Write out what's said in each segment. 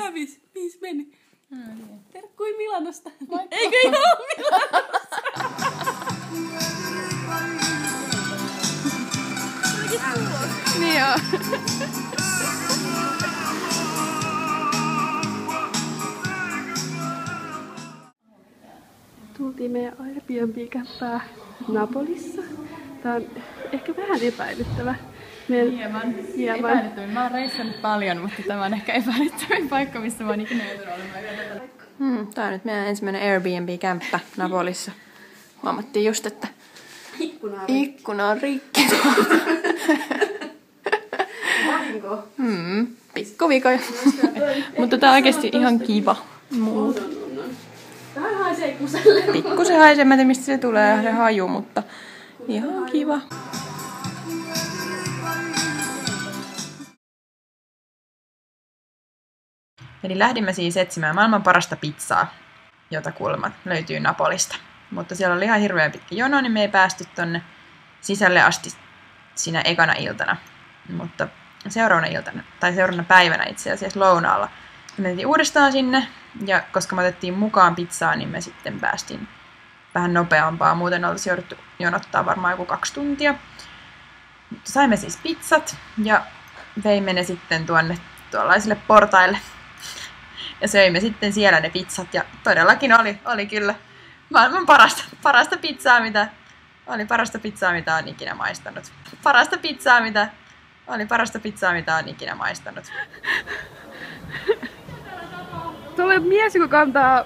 hävisi. Mihin se meni? Terkkui Milanosta. Eikö ihan ole Milanosta? Niin joo. Tultiin meidän Airbnb-kämppää Napolissa. Tää on ehkä vähän epäilyttävä. Hieman epäilyttävin. Mä oon reissannut paljon, mutta tämä on ehkä epäilyttävin paikka, missä mä oon ikinä joutunut olemaan. Tää on nyt meidän ensimmäinen Airbnb-kämppä Napolissa. Huomattiin just, että ikkuna on rikki. Vahinko. Pikkuvikoja. Mutta tää on oikeesti ihan kiva. Tähän haisee kuselle. Pikkusen haisee, mä en tiedä mistä se tulee se haju, mutta ihan kiva. Eli lähdimme siis etsimään maailman parasta pizzaa, jota kuulemma löytyy Napolista. Mutta siellä oli ihan hirveän pitkä jono, niin me ei päästy tonne sisälle asti siinä ekana iltana. Mutta seuraavana päivänä itse asiassa lounaalla me mentiin uudestaan sinne. Ja koska me otettiin mukaan pizzaa, niin me sitten päästiin vähän nopeampaa. Muuten oltaisiin jouduttu jonottaa varmaan joku 2 tuntia. Mutta saimme siis pizzat ja veimme ne sitten tuollaisille portaille. Ja söimme sitten siellä ne pizzat. Ja todellakin oli kyllä maailman parasta pizzaa, mitä on ikinä maistanut. Parasta pizzaa, mitä on ikinä maistanut. Tuolla on mies, joka kantaa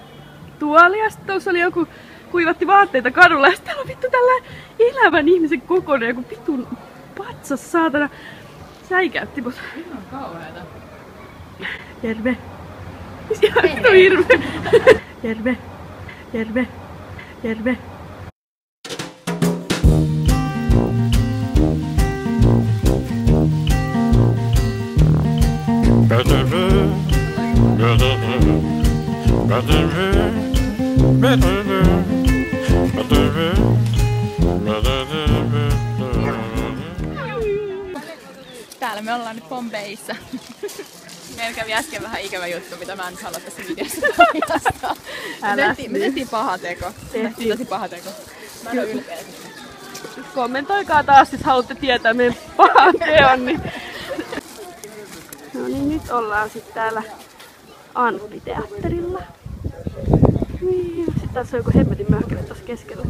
tuolia. Sitten tuossa oli joku kuivatti vaatteita kadulla. Ja sitten täällä on vittu tällä elävän ihmisen kokoinen. Joku vitun patsas saatana. Säikäytti mut. Ihan kauheeta. Terve. Ihan vittu hirve. Terve. Terve. Terve. Täällä me ollaan nyt Pompeiissa. Meillä kävi äsken vähän ikävä juttu, mitä mä en nyt halua tässä videossa paljastaa. Me tehtiin paha teko. Tosi paha teko. Mä en ole ylpeä. Kommentoikaa taas, jos haluatte tietää meidän pahan teon. No niin, nyt ollaan sitten täällä amfiteatterilla. Sitten tässä on joku hemmetin möhkäle tuossa keskellä.